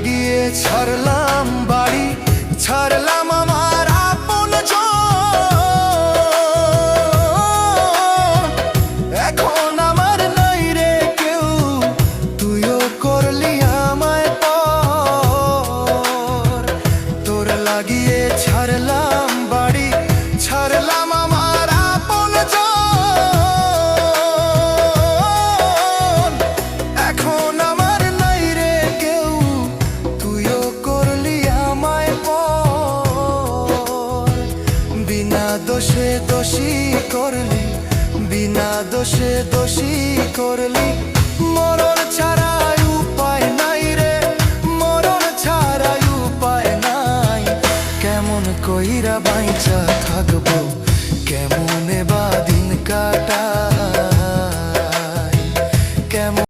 লাগিয়ে ছাড়লাম বাড়ি, ছাড়লাম আমার আপনজন। এখন আমার নাই রে কেউ, তুইও করলি আমায় পর। তোর লাগিয়ে ছাড়লাম বাড়ি, ছাড়লাম আমার আপনজন। এখন আমার নাই রে কেউ, তুইও করলি আমায় পর। বিনা দোষে দোষী করলি, বিনা দোষে দোষী করলি।